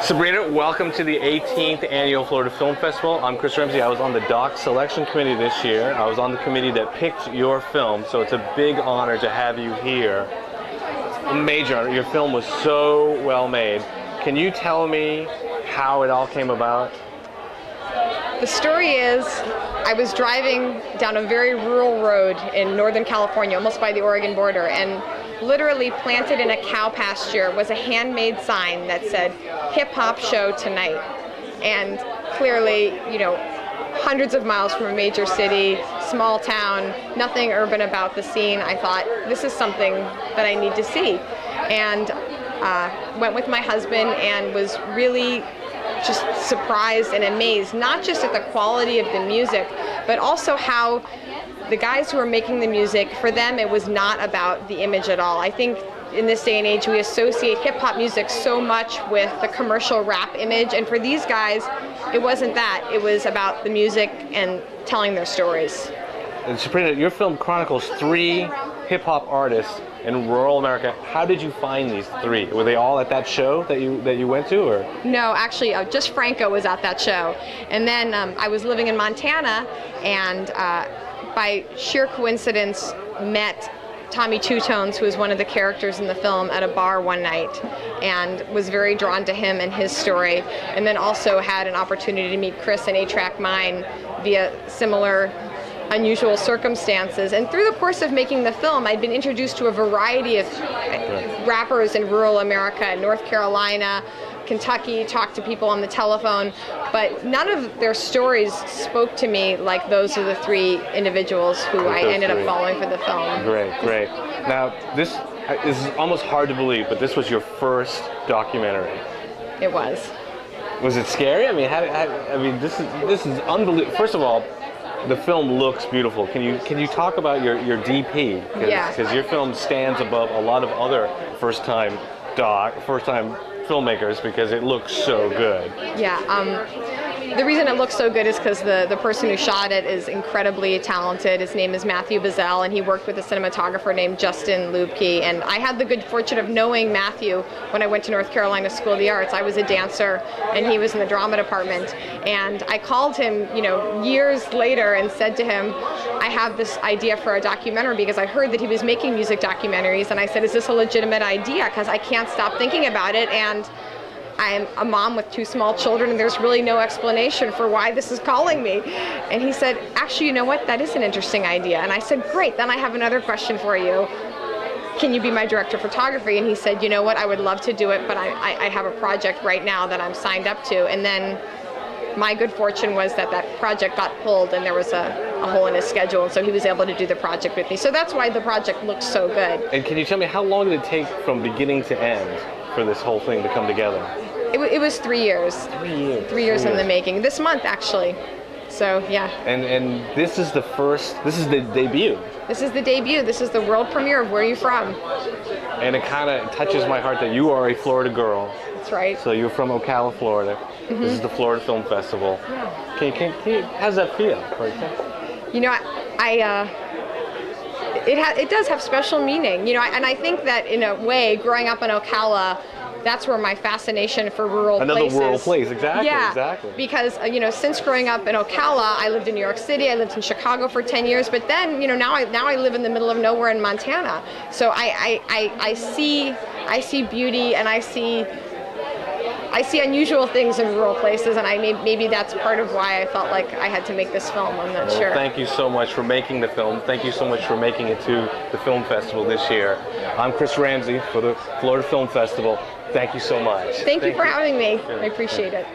Sabrina, welcome to the 18th Annual Florida Film Festival. I'm Chris Ramsey. I was on the doc selection committee this year. I was on the committee that picked your film, so it's a big honor to have you here. A major honor. Your film was so well made. Can you tell me how it all came about? The story is, I was driving down a very rural road in Northern California, almost by the Oregon border, and literally planted in a cow pasture was a handmade sign that said, "Hip Hop Show Tonight." And clearly, you know, hundreds of miles from a major city, small town, nothing urban about the scene, I thought, this is something that I need to see. And went with my husband and was really just surprised and amazed, not just at the quality of the music, but also how the guys who were making the music, for them it was not about the image at all. I think in this day and age we associate hip-hop music so much with the commercial rap image, and for these guys it wasn't that. It was about the music and telling their stories. And Sabrina, your film chronicles 3 hip-hop artists in rural America. How did you find these 3? Were they all at that show that you went to, or? No, actually, just Franco was at that show. And then I was living in Montana, and by sheer coincidence met Tommy Two Tones, who was one of the characters in the film, at a bar one night, and was very drawn to him and his story. And then also had an opportunity to meet Chris and A-Track Mine via similar unusual circumstances. And through the course of making the film, I'd been introduced to a variety of rappers in rural America, North Carolina, Kentucky, talked to people on the telephone, but none of their stories spoke to me like those of the 3 individuals who I ended up following for the film. Great, great. Now, this is almost hard to believe, but this was your first documentary. It was. Was it scary? I mean, this is unbelievable. First of all, the film looks beautiful. Can you talk about your DP? Because your film stands above a lot of other first-time filmmakers because it looks so good. Yeah. The reason it looks so good is because the person who shot it is incredibly talented. His name is Matthew Bazell, and he worked with a cinematographer named Justin Lubke. And I had the good fortune of knowing Matthew when I went to North Carolina School of the Arts. I was a dancer, and he was in the drama department. And I called him, you know, years later and said to him, I have this idea for a documentary, because I heard that he was making music documentaries. And I said, is this a legitimate idea? Because I can't stop thinking about it. And I'm a mom with 2 small children, and there's really no explanation for why this is calling me. And he said, actually, you know what, that is an interesting idea. And I said, great, then I have another question for you. Can you be my director of photography? And he said, you know what, I would love to do it, but I have a project right now that I'm signed up to. And then my good fortune was that project got pulled, and there was a hole in his schedule, and so he was able to do the project with me. So that's why the project looks so good. And can you tell me, how long did it take from beginning to end for this whole thing to come together? It was 3 years. 3 years. 3 years in the making. This month, actually. So, yeah. And this is the debut. This is the debut. This is the world premiere of Where Are You From? And it kind of touches my heart that you are a Florida girl. That's right. So you're from Ocala, Florida. Mm-hmm. This is the Florida Film Festival. Yeah. Can you, how does that feel? You know, it does have special meaning. You know, and I think that in a way, growing up in Ocala, that's where my fascination for rural places. Another rural place, exactly. Yeah, exactly. Because you know, since growing up in Ocala, I lived in New York City, I lived in Chicago for 10 years, but then, you know, now I live in the middle of nowhere in Montana. So I see beauty, and I see unusual things in rural places, and maybe that's part of why I felt like I had to make this film. I'm not sure. Thank you so much for making the film. Thank you so much for making it to the film festival this year. I'm Chris Ramsey for the Florida Film Festival. Thank you so much. Thank you for having me. I appreciate it.